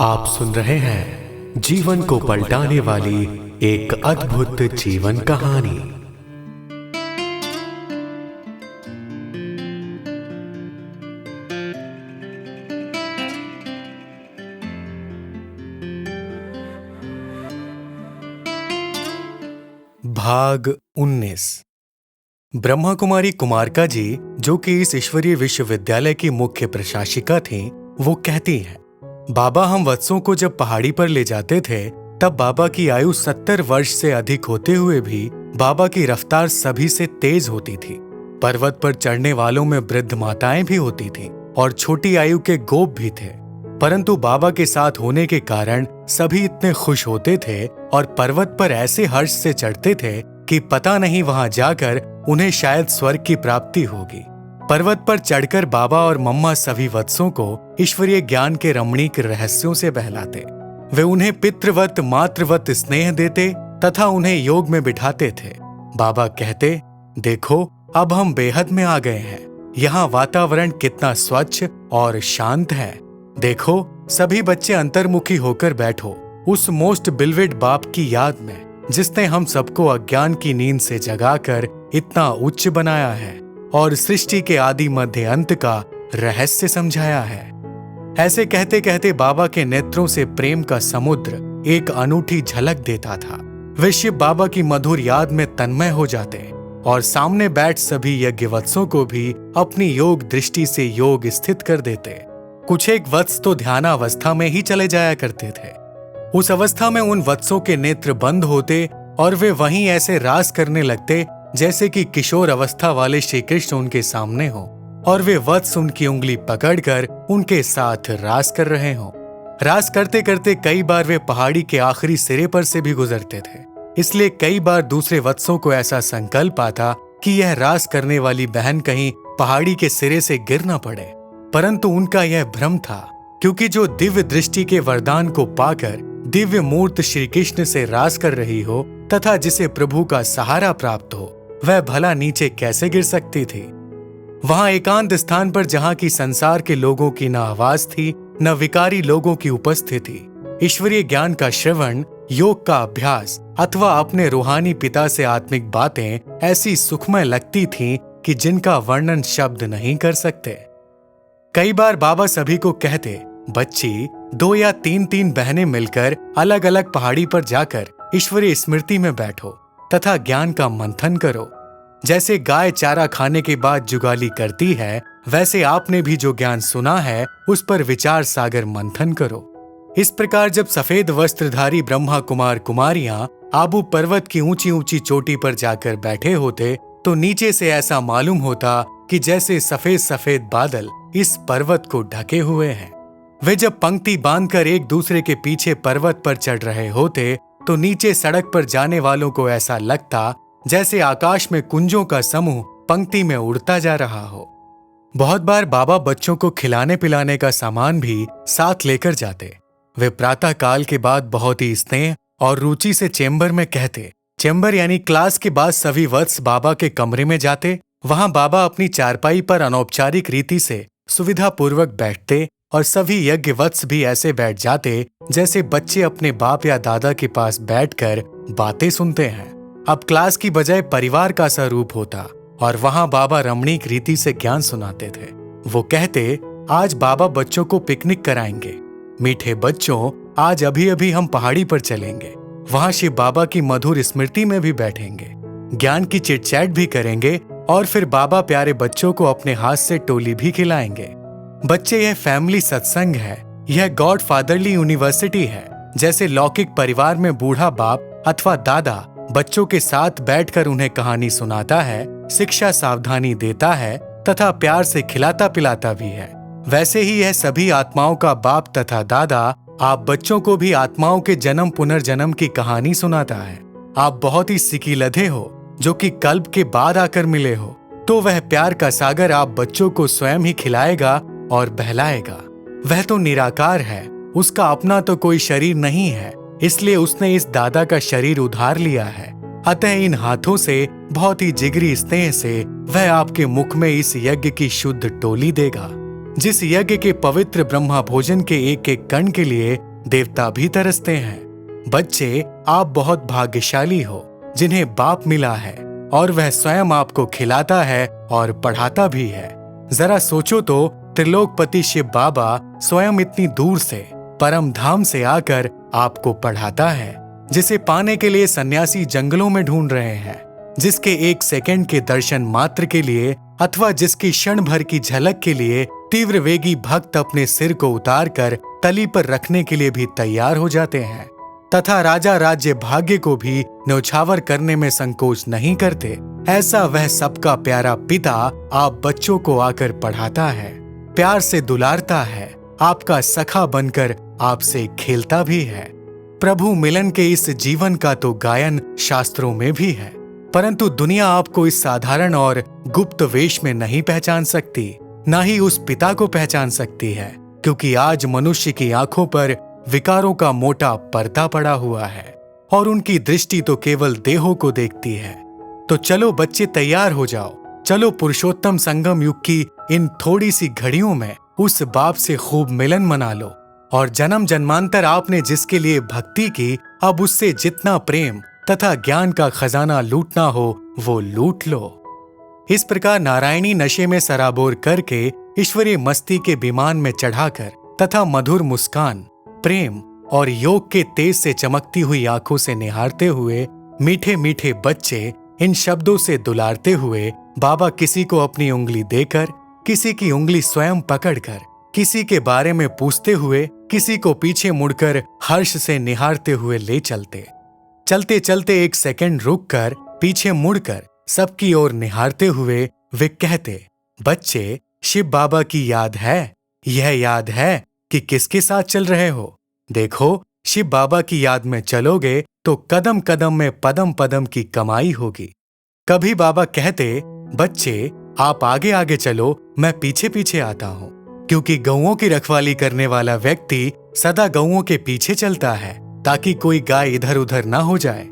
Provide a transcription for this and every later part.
आप सुन रहे हैं जीवन को पलटाने वाली एक अद्भुत जीवन कहानी। भाग 19। ब्रह्मा कुमारी कुमारका जी, जो कि इस ईश्वरीय विश्वविद्यालय की मुख्य प्रशासिका थीं, वो कहती हैं, बाबा हम वत्सों को जब पहाड़ी पर ले जाते थे तब बाबा की आयु 70 वर्ष से अधिक होते हुए भी बाबा की रफ्तार सभी से तेज होती थी। पर्वत पर चढ़ने वालों में वृद्ध माताएं भी होती थीं और छोटी आयु के गोप भी थे, परंतु बाबा के साथ होने के कारण सभी इतने खुश होते थे और पर्वत पर ऐसे हर्ष से चढ़ते थे कि पता नहीं वहां जाकर उन्हें शायद स्वर्ग की प्राप्ति होगी। पर्वत पर चढ़कर बाबा और मम्मा सभी वत्सों को ईश्वरीय ज्ञान के रमणीक रहस्यों से बहलाते। वे उन्हें पितृवत मातृवत स्नेह देते तथा उन्हें योग में बिठाते थे। बाबा कहते, देखो अब हम बेहद में आ गए हैं, यहाँ वातावरण कितना स्वच्छ और शांत है। देखो सभी बच्चे अंतर्मुखी होकर बैठो उस मोस्ट बिलवेड बाप की याद में, जिसने हम सबको अज्ञान की नींद से जगाकर इतना उच्च बनाया है और सृष्टि के आदि मध्य अंत का रहस्य समझाया है। ऐसे कहते कहते बाबा के नेत्रों से प्रेम का समुद्र एक अनूठी झलक देता था। वे शिव बाबा की मधुर याद में तन्मय हो जाते और सामने बैठ सभी यज्ञवत्सों को भी अपनी योग दृष्टि से योग स्थित कर देते। कुछ एक वत्स तो ध्यानावस्था में ही चले जाया करते थे। उस अवस्था में उन वत्सों के नेत्र बंद होते और वे वहीं ऐसे रास करने लगते जैसे कि किशोर अवस्था वाले श्री कृष्ण उनके सामने हो और वे वत्स उनकी उंगली पकड़कर उनके साथ रास कर रहे हो। रास करते करते कई बार वे पहाड़ी के आखिरी सिरे पर से भी गुजरते थे, इसलिए कई बार दूसरे वत्सों को ऐसा संकल्प आता कि यह रास करने वाली बहन कहीं पहाड़ी के सिरे से गिर न पड़े, परंतु उनका यह भ्रम था, क्योंकि जो दिव्य दृष्टि के वरदान को पाकर दिव्य मूर्त श्री कृष्ण से रास कर रही हो तथा जिसे प्रभु का सहारा प्राप्त हो, वह भला नीचे कैसे गिर सकती थी। वहां एकांत स्थान पर जहां की संसार के लोगों की न आवाज थी न विकारी लोगों की उपस्थिति, ईश्वरीय ज्ञान का श्रवण, योग का अभ्यास अथवा अपने रूहानी पिता से आत्मिक बातें ऐसी सुखमय लगती थीं कि जिनका वर्णन शब्द नहीं कर सकते। कई बार बाबा सभी को कहते, बच्ची 2 या 3 बहनें मिलकर अलग अलग पहाड़ी पर जाकर ईश्वरीय स्मृति में बैठो तथा ज्ञान का मंथन करो। जैसे गाय चारा खाने के बाद जुगाली करती है, वैसे आपने भी जो ज्ञान सुना है उस पर विचार सागर मंथन करो। इस प्रकार जब सफेद वस्त्रधारी ब्रह्मा कुमार कुमारियां आबू पर्वत की ऊंची ऊंची चोटी पर जाकर बैठे होते तो नीचे से ऐसा मालूम होता कि जैसे सफेद सफेद बादल इस पर्वत को ढके हुए हैं। वे जब पंक्ति बांधकर एक दूसरे के पीछे पर्वत पर चढ़ रहे होते तो नीचे सड़क पर जाने वालों को ऐसा लगता जैसे आकाश में कुंजों का समूह पंक्ति में उड़ता जा रहा हो। बहुत बार बाबा बच्चों को खिलाने पिलाने का सामान भी साथ लेकर जाते। वे प्रातः काल के बाद बहुत ही स्नेह और रुचि से चेंबर में कहते। चेंबर यानी क्लास के बाद सभी वत्स बाबा के कमरे में जाते। वहां बाबा अपनी चारपाई पर अनौपचारिक रीति से सुविधा पूर्वक बैठते और सभी यज्ञ वत्स भी ऐसे बैठ जाते जैसे बच्चे अपने बाप या दादा के पास बैठकर बातें सुनते हैं। अब क्लास की बजाय परिवार का सा रूप होता और वहां बाबा रमणीक रीति से ज्ञान सुनाते थे। वो कहते, आज बाबा बच्चों को पिकनिक कराएंगे। मीठे बच्चों, आज अभी अभी हम पहाड़ी पर चलेंगे, वहां शिव बाबा की मधुर स्मृति में भी बैठेंगे, ज्ञान की चिटचैट भी करेंगे और फिर बाबा प्यारे बच्चों को अपने हाथ से टोली भी खिलाएंगे। बच्चे, यह फैमिली सत्संग है, यह गॉड फादरली यूनिवर्सिटी है। जैसे लौकिक परिवार में बूढ़ा बाप अथवा दादा बच्चों के साथ बैठकर उन्हें कहानी सुनाता है, शिक्षा सावधानी देता है तथा प्यार से खिलाता पिलाता भी है, वैसे ही यह सभी आत्माओं का बाप तथा दादा आप बच्चों को भी आत्माओं के जन्म पुनर्जन्म की कहानी सुनाता है। आप बहुत ही सिकीलधे हो जो कि कल्प के बाद आकर मिले हो, तो वह प्यार का सागर आप बच्चों को स्वयं ही खिलाएगा और बहलाएगा। वह तो निराकार है, उसका अपना तो कोई शरीर नहीं है, इसलिए उसने इस दादा का शरीर उधार लिया है। अतः इन हाथों से बहुत ही जिगरी स्नेह से वह आपके मुख में इस यज्ञ की शुद्ध टोली देगा। जिस यज्ञ के पवित्र ब्रह्मा भोजन के एक एक कण के लिए देवता भी तरसते हैं। बच्चे, आप बहुत भाग्यशाली हो जिन्हें बाप मिला है और वह स्वयं आपको खिलाता है और पढ़ाता भी है। जरा सोचो तो, त्रिलोकपति शिव बाबा स्वयं इतनी दूर से, परम धाम से आकर आपको पढ़ाता है, जिसे पाने के लिए सन्यासी जंगलों में ढूंढ रहे हैं, जिसके एक सेकंड के दर्शन मात्र के लिए अथवा जिसकी क्षण भर की झलक के लिए तीव्र वेगी भक्त अपने सिर को उतार कर तली पर रखने के लिए भी तैयार हो जाते हैं, तथा राजा राज्य भाग्य को भी न्यौछावर करने में संकोच नहीं करते। ऐसा वह सबका प्यारा पिता आप बच्चों को आकर पढ़ाता है, प्यार से दुलारता है, आपका सखा बनकर आपसे खेलता भी है। प्रभु मिलन के इस जीवन का तो गायन शास्त्रों में भी है, परंतु दुनिया आपको इस साधारण और गुप्त वेश में नहीं पहचान सकती, ना ही उस पिता को पहचान सकती है, क्योंकि आज मनुष्य की आंखों पर विकारों का मोटा पर्दा पड़ा हुआ है और उनकी दृष्टि तो केवल देहों को देखती है। तो चलो बच्चे, तैयार हो जाओ, चलो पुरुषोत्तम संगम युग की इन थोड़ी सी घड़ियों में उस बाप से खूब मिलन मना लो और जन्म जन्मांतर आपने जिसके लिए भक्ति की, अब उससे जितना प्रेम तथा ज्ञान का खजाना लूटना हो वो लूट लो। इस प्रकार नारायणी नशे में सराबोर करके ईश्वरीय मस्ती के विमान में चढ़ाकर तथा मधुर मुस्कान, प्रेम और योग के तेज से चमकती हुई आंखों से निहारते हुए मीठे मीठे बच्चे इन शब्दों से दुलारते हुए बाबा किसी को अपनी उंगली देकर, किसी की उंगली स्वयं पकड़कर, किसी के बारे में पूछते हुए, किसी को पीछे मुड़कर हर्ष से निहारते हुए ले चलते। चलते चलते एक सेकंड रुककर पीछे मुड़कर सबकी ओर निहारते हुए वे कहते, बच्चे, शिव बाबा की याद है? यह याद है कि किसके साथ चल रहे हो? देखो, शिव बाबा की याद में चलोगे तो कदम कदम में पदम पदम की कमाई होगी। कभी बाबा कहते, बच्चे आप आगे आगे चलो, मैं पीछे पीछे आता हूँ, क्योंकि गौओं की रखवाली करने वाला व्यक्ति सदा गौओं के पीछे चलता है ताकि कोई गाय इधर उधर ना हो जाए।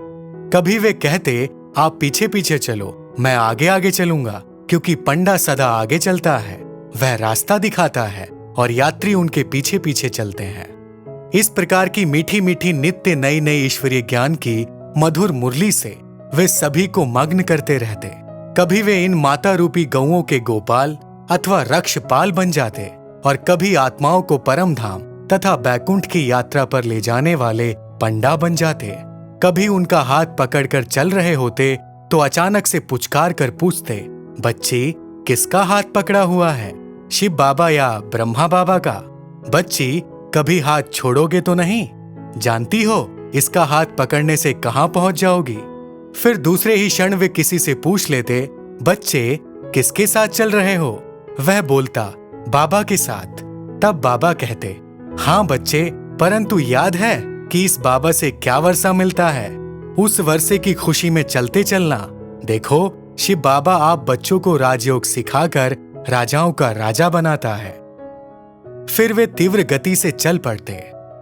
कभी वे कहते, आप पीछे पीछे चलो, मैं आगे आगे चलूंगा, क्योंकि पंडा सदा आगे चलता है, वह रास्ता दिखाता है और यात्री उनके पीछे पीछे चलते हैं। इस प्रकार की मीठी मीठी नित्य नई नई ईश्वरीय ज्ञान की मधुर मुरली से वे सभी को मग्न करते रहते। कभी वे इन माता रूपी गौओं के गोपाल अथवा रक्षपाल बन जाते और कभी आत्माओं को परम धाम तथा बैकुंठ की यात्रा पर ले जाने वाले पंडा बन जाते। कभी उनका हाथ पकड़कर चल रहे होते तो अचानक से पुचकार कर पूछते, बच्ची किसका हाथ पकड़ा हुआ है, शिव बाबा या ब्रह्मा बाबा का? बच्ची कभी हाथ छोड़ोगे तो नहीं? जानती हो इसका हाथ पकड़ने से कहां पहुंच जाओगी? फिर दूसरे ही क्षण वे किसी से पूछ लेते, बच्चे किसके साथ चल रहे हो? वह बोलता, बाबा के साथ। तब बाबा कहते, हाँ बच्चे, परंतु याद है कि इस बाबा से क्या वर्षा मिलता है? उस वर्षे की खुशी में चलते चलना। देखो, शिव बाबा आप बच्चों को राजयोग सिखाकर राजाओं का राजा बनाता है। फिर वे तीव्र गति से चल पड़ते,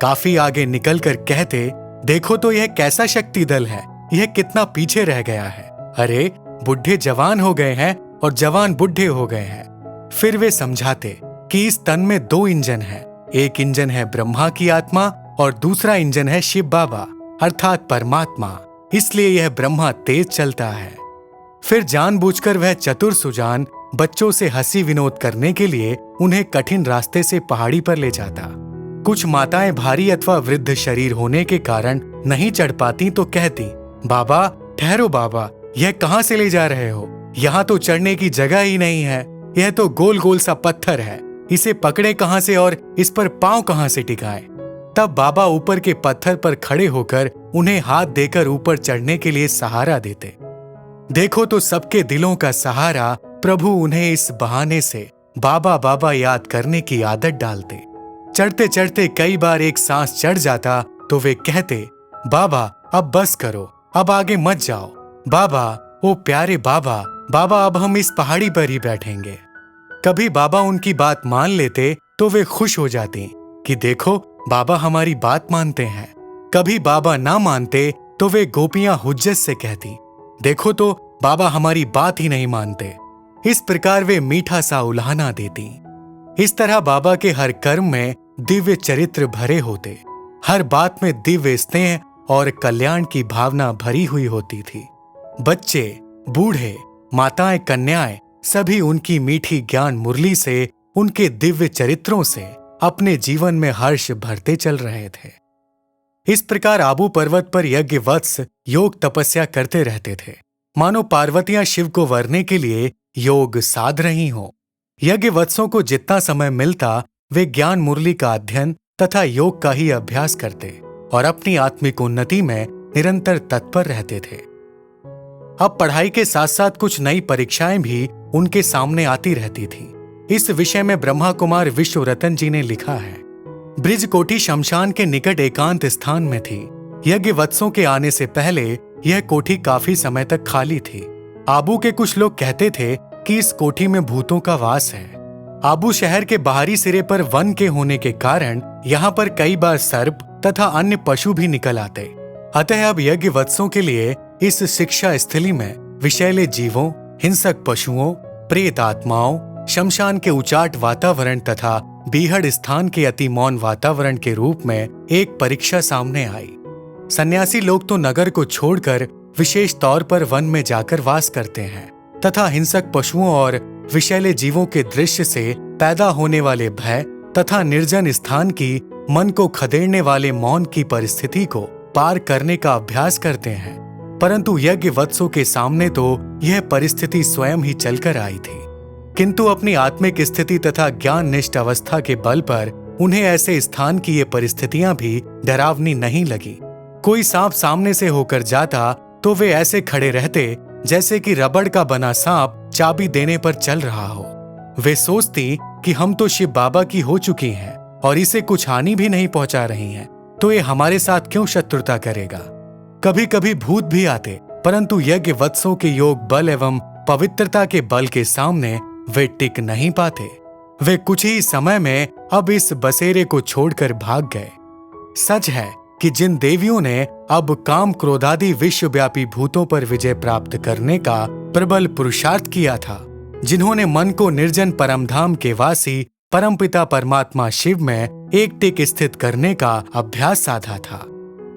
काफी आगे निकलकर कहते, देखो तो यह कैसा शक्ति दल है, यह कितना पीछे रह गया है। अरे बुढ़े जवान हो गए हैं और जवान बुढ़े हो गए हैं। फिर वे समझाते कि इस तन में दो इंजन हैं, एक इंजन है ब्रह्मा की आत्मा और दूसरा इंजन है शिव बाबा अर्थात परमात्मा, इसलिए यह ब्रह्मा तेज चलता है। फिर जानबूझकर वह चतुर सुजान बच्चों से हंसी विनोद करने के लिए उन्हें कठिन रास्ते से पहाड़ी पर ले जाता। कुछ माताएं भारी अथवा वृद्ध शरीर होने के कारण नहीं चढ़ पाती तो कहती, बाबा ठहरो बाबा, यह कहां से ले जा रहे हो? यहाँ तो चढ़ने की जगह ही नहीं है, यह तो गोल गोल सा पत्थर है, इसे पकड़े कहां से और इस पर पांव कहां से टिकाए? तब बाबा ऊपर के पत्थर पर खड़े होकर उन्हें हाथ देकर ऊपर चढ़ने के लिए सहारा देते। देखो तो सबके दिलों का सहारा प्रभु उन्हें इस बहाने से बाबा बाबा याद करने की आदत डालते। चढ़ते चढ़ते कई बार एक सांस चढ़ जाता तो वे कहते, बाबा अब बस करो, अब आगे मत जाओ। बाबा, ओ प्यारे बाबा, बाबा अब हम इस पहाड़ी पर ही बैठेंगे। कभी बाबा उनकी बात मान लेते तो वे खुश हो जाती कि देखो बाबा हमारी बात मानते हैं। कभी बाबा ना मानते तो वे गोपियां हुज्जत से कहती, देखो तो बाबा हमारी बात ही नहीं मानते। इस प्रकार वे मीठा सा उल्हाना देती। इस तरह बाबा के हर कर्म में दिव्य चरित्र भरे होते, हर बात में दिव्य स्नेह और कल्याण की भावना भरी हुई होती थी। बच्चे, बूढ़े, माताएं, कन्याएं सभी उनकी मीठी ज्ञान मुरली से, उनके दिव्य चरित्रों से अपने जीवन में हर्ष भरते चल रहे थे। इस प्रकार आबू पर्वत पर यज्ञ वत्स योग तपस्या करते रहते थे, मानो पार्वतियां शिव को वरने के लिए योग साध रही हों। यज्ञ वत्सों को जितना समय मिलता वे ज्ञान मुरली का अध्ययन तथा योग का ही अभ्यास करते और अपनी आत्मिक उन्नति में निरंतर तत्पर रहते थे। अब पढ़ाई के साथ साथ कुछ नई परीक्षाएं भी उनके सामने आती रहती थी। इस विषय में ब्रह्मा कुमार विश्वरतन जी ने लिखा है। ब्रिज कोठी शमशान के निकट एकांत स्थान में थी। यज्ञ वत्सों के आने से पहले यह कोठी काफी समय तक खाली थी। आबू के कुछ लोग कहते थे कि इस कोठी में भूतों का वास है। आबू शहर के बाहरी सिरे पर वन के होने के कारण यहाँ पर कई बार सर्प तथा अन्य पशु भी निकल आते। अतः अब यज्ञ वत्सों के लिए इस शिक्षा स्थली में विषैले जीवों, हिंसक पशुओं, प्रेत आत्माओं, शमशान के उचाट वातावरण तथा बीहड़ स्थान के अति मौन वातावरण के रूप में एक परीक्षा सामने आई। सन्यासी लोग तो नगर को छोड़कर विशेष तौर पर वन में जाकर वास करते हैं तथा हिंसक पशुओं और विषैले जीवों के दृश्य से पैदा होने वाले भय तथा निर्जन स्थान की मन को खदेड़ने वाले मौन की परिस्थिति को पार करने का अभ्यास करते हैं। परंतु यज्ञ वत्सों के सामने तो यह परिस्थिति स्वयं ही चलकर आई थी, किंतु अपनी आत्मिक स्थिति तथा ज्ञान निष्ठ अवस्था के बल पर उन्हें ऐसे स्थान की ये परिस्थितियां भी डरावनी नहीं लगी। कोई सांप सामने से होकर जाता तो वे ऐसे खड़े रहते जैसे कि रबड़ का बना सांप चाबी देने पर चल रहा हो। वे सोचती कि हम तो शिव बाबा की हो चुकी हैं और इसे कुछ हानि भी नहीं पहुंचा रही हैं, तो ये हमारे साथ क्यों शत्रुता करेगा। कभी कभी भूत भी आते, परंतु यज्ञ वत्सों के योग बल एवं पवित्रता के बल के सामने वे टिक नहीं पाते। वे कुछ ही समय में अब इस बसेरे को छोड़कर भाग गए। सच है कि जिन देवियों ने अब काम क्रोधादि विश्वव्यापी भूतों पर विजय प्राप्त करने का प्रबल पुरुषार्थ किया था, जिन्होंने मन को निर्जन परमधाम के वासी परमपिता परमात्मा शिव में एक टिक स्थित करने का अभ्यास साधा था,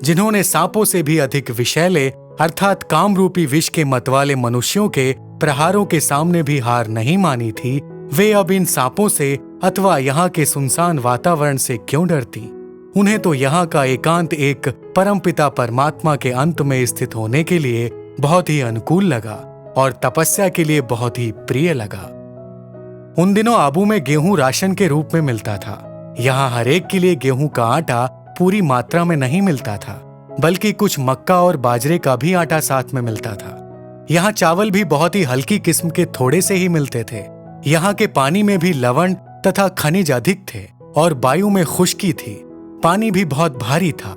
जिन्होंने सांपों से भी अधिक विषैले अर्थात काम रूपी विष के मतवाले मनुष्यों के प्रहारों के सामने भी हार नहीं मानी थी, वे अब इन सांपों से अथवा यहाँ के सुनसान वातावरण से क्यों डरती। उन्हें तो यहाँ का एकांत एक परमपिता परमात्मा के अंत में स्थित होने के लिए बहुत ही अनुकूल लगा और तपस्या के लिए बहुत ही प्रिय लगा। उन दिनों आबू में गेहूं राशन के रूप में मिलता था। यहाँ हर एक के लिए गेहूं का आटा पूरी मात्रा में नहीं मिलता था, बल्कि कुछ मक्का और बाजरे का भी आटा साथ में मिलता था। यहाँ चावल भी बहुत ही हल्की किस्म के थोड़े से ही मिलते थे। यहाँ के पानी में भी लवण तथा खनिज अधिक थे और वायु में खुश्की थी। पानी भी बहुत भारी था।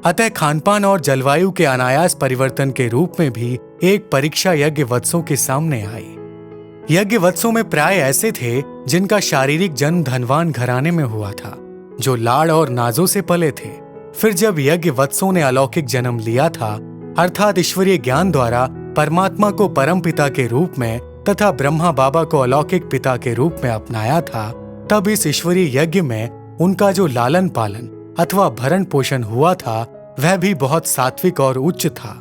अतः खानपान और जलवायु के अनायास परिवर्तन के रूप में भी एक परीक्षा यज्ञ वत्सों के सामने आई। यज्ञ वत्सों में प्राय ऐसे थे जिनका शारीरिक जन्म धनवान घराने में हुआ था, जो लाड़ और नाजों से पले थे। फिर जब यज्ञ वत्सों ने अलौकिक जन्म लिया था, अर्थात ईश्वरीय ज्ञान द्वारा परमात्मा को परम पिता के रूप में तथा ब्रह्मा बाबा को अलौकिक पिता के रूप में अपनाया था, तब इस ईश्वरीय यज्ञ में उनका जो लालन पालन अथवा भरण पोषण हुआ था वह भी बहुत सात्विक और उच्च था।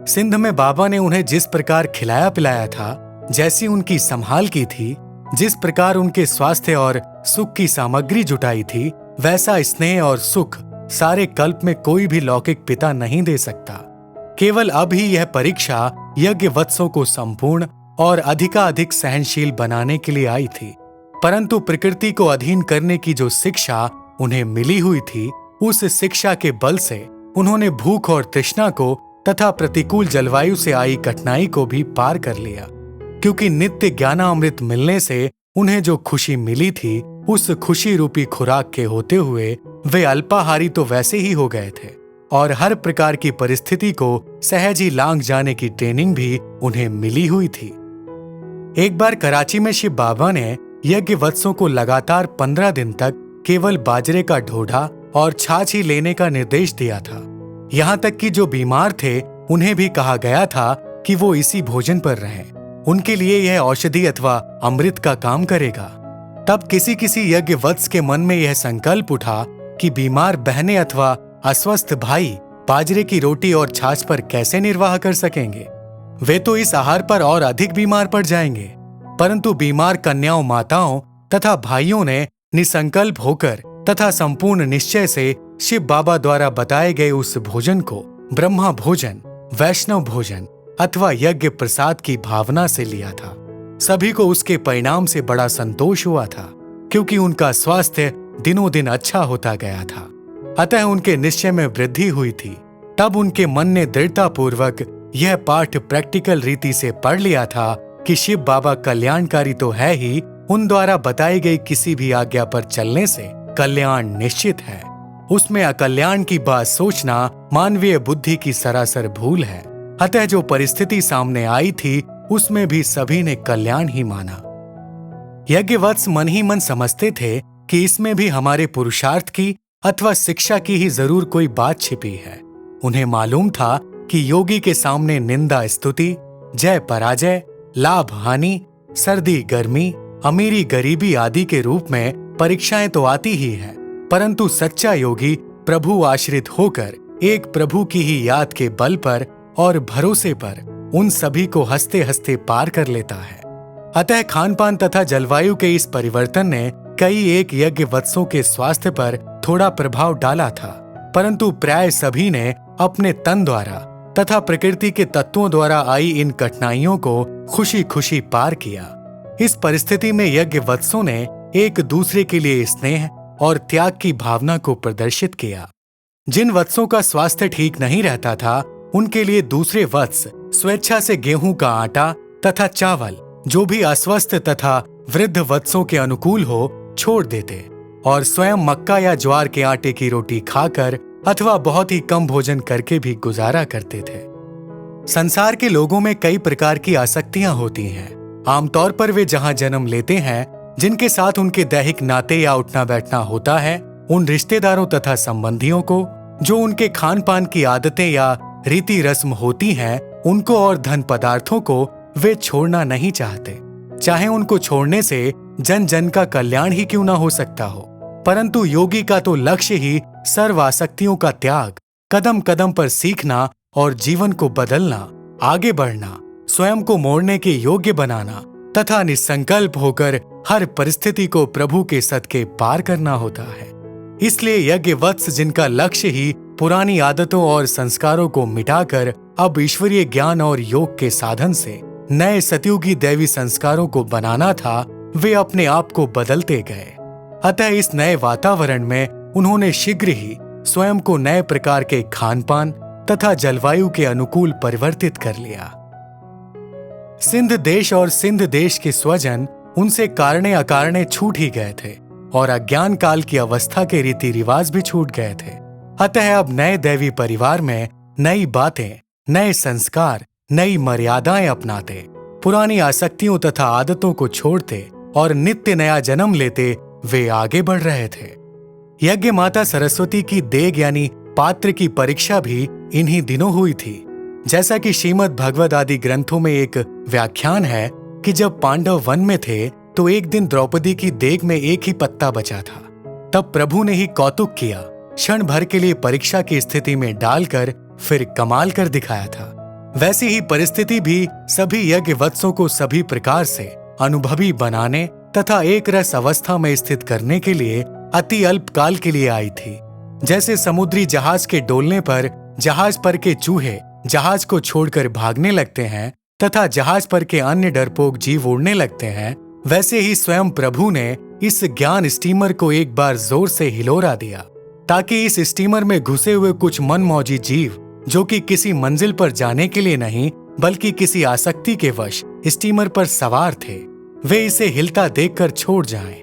सिंध में बाबा ने उन्हें जिस प्रकार खिलाया पिलाया था, जैसी उनकी संभाल की थी, जिस प्रकार उनके स्वास्थ्य और सुख की सामग्री जुटाई थी, वैसा स्नेह और सुख सारे कल्प में कोई भी लौकिक पिता नहीं दे सकता। केवल अब ही यह परीक्षा यज्ञ वत्सों को संपूर्ण और अधिकाधिक सहनशील बनाने के लिए आई थी। परंतु प्रकृति को अधीन करने की जो शिक्षा उन्हें मिली हुई थी, उस शिक्षा के बल से उन्होंने भूख और तृष्णा को तथा प्रतिकूल जलवायु से आई कठिनाई को भी पार कर लिया, क्योंकि नित्य ज्ञानामृत मिलने से उन्हें जो खुशी मिली थी, उस खुशी रूपी खुराक के होते हुए वे अल्पाहारी तो वैसे ही हो गए थे और हर प्रकार की परिस्थिति को सहज ही लांघ जाने की ट्रेनिंग भी उन्हें मिली हुई थी। एक बार कराची में शिव बाबा ने यज्ञ वत्सों को लगातार 15 दिन तक केवल बाजरे का ढोढा और छाछ ही लेने का निर्देश दिया था। यहाँ तक कि जो बीमार थे उन्हें भी कहा गया था कि वो इसी भोजन पर रहें। उनके लिए यह औषधि अथवा अमृत का काम करेगा। तब किसी किसी यज्ञ वत्स के मन में यह संकल्प उठा कि बीमार बहनें अथवा अस्वस्थ भाई बाजरे की रोटी और छाछ पर कैसे निर्वाह कर सकेंगे। वे तो इस आहार पर और अधिक बीमार पड़ जाएंगे। परंतु बीमार कन्याओं, माताओं तथा भाइयों ने निसंकल्प होकर तथा संपूर्ण निश्चय से शिव बाबा द्वारा बताए गए उस भोजन को ब्रह्मा भोजन, वैष्णव भोजन अथवा यज्ञ प्रसाद की भावना से लिया था। सभी को उसके परिणाम से बड़ा संतोष हुआ था, क्योंकि उनका स्वास्थ्य दिनों दिन अच्छा होता गया था। अतः उनके निश्चय में वृद्धि हुई थी। तब उनके मन ने दृढ़ता पूर्वक यह पाठ प्रैक्टिकल रीति से पढ़ लिया था कि शिव बाबा कल्याणकारी तो है ही, उन द्वारा बताई गई किसी भी आज्ञा पर चलने से कल्याण निश्चित है। उसमें अकल्याण की बात सोचना मानवीय बुद्धि की सरासर भूल है। अतः जो परिस्थिति सामने आई थी उसमें भी सभी ने कल्याण ही माना। यज्ञवत्स मन ही मन समझते थे कि इसमें भी हमारे पुरुषार्थ की अथवा शिक्षा की ही जरूर कोई बात छिपी है। उन्हें मालूम था कि योगी के सामने निंदा स्तुति, जय पराजय, लाभ हानि, सर्दी गर्मी, अमीरी गरीबी आदि के रूप में परीक्षाएं तो आती ही है, परंतु सच्चा योगी प्रभु आश्रित होकर एक प्रभु की ही याद के बल पर और भरोसे पर उन सभी को हंसते हंसते पार कर लेता है। अतः खान पान तथा जलवायु के इस परिवर्तन ने कई एक यज्ञ वत्सों के स्वास्थ्य पर थोड़ा प्रभाव डाला था, परंतु प्राय सभी ने अपने तन द्वारा तथा प्रकृति के तत्वों द्वारा आई इन कठिनाइयों को खुशी खुशी पार किया। इस परिस्थिति में यज्ञ वत्सों ने एक दूसरे के लिए स्नेह और त्याग की भावना को प्रदर्शित किया। जिन वत्सों का स्वास्थ्य ठीक नहीं रहता था, उनके लिए दूसरे वत्स स्वेच्छा से गेहूं का आटा तथा चावल, जो भी अस्वस्थ तथा वृद्ध वत्सों के अनुकूल हो, छोड़ देते और स्वयं मक्का या ज्वार के आटे की रोटी खाकर अथवा बहुत ही कम भोजन करके भी गुजारा करते थे। संसार के लोगों में कई प्रकार की आसक्तियां होती हैं। आमतौर पर वे जहां जन्म लेते हैं, जिनके साथ उनके दैहिक नाते या उठना बैठना होता है, उन रिश्तेदारों तथा संबंधियों को, जो उनके खान पान की आदतें या रीति रस्म होती हैं, उनको और धन पदार्थों को वे छोड़ना नहीं चाहते, चाहे उनको छोड़ने से जन जन का कल्याण ही क्यों ना हो सकता हो। परंतु योगी का तो लक्ष्य ही सर्व आसक्तियों का त्याग, कदम कदम पर सीखना और जीवन को बदलना, आगे बढ़ना, स्वयं को मोड़ने के योग्य बनाना तथा निसंकल्प होकर हर परिस्थिति को प्रभु के सदके पार करना होता है। इसलिए यज्ञ वत्स, जिनका लक्ष्य ही पुरानी आदतों और संस्कारों को मिटाकर अब ईश्वरीय ज्ञान और योग के साधन से नए सतयुगी दैवी संस्कारों को बनाना था, वे अपने आप को बदलते गए। अतः इस नए वातावरण में उन्होंने शीघ्र ही स्वयं को नए प्रकार के खान पान तथा जलवायु के अनुकूल परिवर्तित कर लिया। सिंध देश और सिंध देश के स्वजन उनसे कारणे अकारणे छूट ही गए थे और अज्ञान काल की अवस्था के रीति रिवाज भी छूट गए थे। अतः अब नए दैवी परिवार में नई बातें, नए संस्कार, नई मर्यादाएं अपनाते, पुरानी आसक्तियों तथा आदतों को छोड़ते और नित्य नया जन्म लेते वे आगे बढ़ रहे थे। यज्ञ माता सरस्वती की देग यानी पात्र की परीक्षा भी इन्हीं दिनों हुई थी। जैसा कि श्रीमद् भगवद आदि ग्रंथों में एक व्याख्यान है कि जब पांडव वन में थे तो एक दिन द्रौपदी की देग में एक ही पत्ता बचा था। तब प्रभु ने ही कौतुक किया, क्षण भर के लिए परीक्षा की स्थिति में डालकर फिर कमाल कर दिखाया था। वैसी ही परिस्थिति भी सभी यज्ञ वत्सों को सभी प्रकार से अनुभवी बनाने तथा एक रस अवस्था में स्थित करने के लिए अति अल्प काल के लिए आई थी। जैसे समुद्री जहाज के डोलने पर जहाज पर के चूहे जहाज को छोड़कर भागने लगते हैं तथा जहाज पर के अन्य डरपोक जीव उड़ने लगते हैं, वैसे ही स्वयं प्रभु ने इस ज्ञान स्टीमर को एक बार जोर से हिलोरा दिया, ताकि इस स्टीमर में घुसे हुए कुछ मनमौजी जीव, जो कि किसी मंजिल पर जाने के लिए नहीं बल्कि किसी आसक्ति के वश स्टीमर पर सवार थे, वे इसे हिलता देखकर छोड़ जाएं।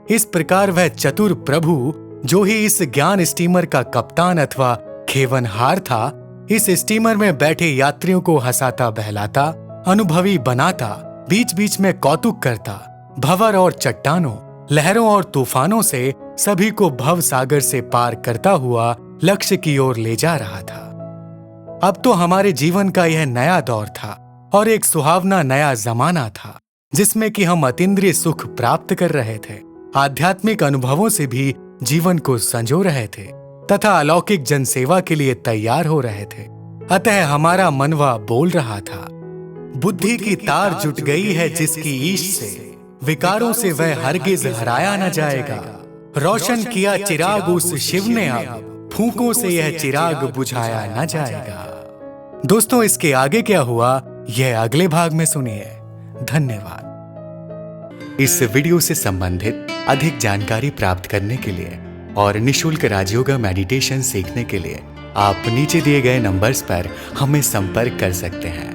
इस प्रकार वह चतुर प्रभु, जो ही इस ज्ञान स्टीमर का कप्तान अथवा खेवनहार था, इस स्टीमर में बैठे यात्रियों को हंसाता बहलाता, अनुभवी बनाता, बीच बीच में कौतुक करता, भंवर और चट्टानों, लहरों और तूफानों से सभी को भव सागर से पार करता हुआ लक्ष्य की ओर ले जा रहा था। अब तो हमारे जीवन का यह नया दौर था और एक सुहावना नया जमाना था, जिसमें कि हम अतीन्द्रिय सुख प्राप्त कर रहे थे। आध्यात्मिक अनुभवों से भी जीवन को संजो रहे थे तथा अलौकिक जनसेवा के लिए तैयार हो रहे थे। अतः हमारा मनवा बोल रहा था, बुद्धि की तार जुट गई है जिसकी ईश से, विकारों से वह हरगिज हराया न जाएगा। रोशन किया चिराग उस शिव ने, अब फूंकों से यह चिराग बुझाया न जाएगा। दोस्तों, इसके आगे क्या हुआ यह अगले भाग में सुनिए। धन्यवाद। इस वीडियो से संबंधित अधिक जानकारी प्राप्त करने के लिए और निशुल्क राजयोगा मेडिटेशन सीखने के लिए आप नीचे दिए गए नंबर्स पर हमें संपर्क कर सकते हैं।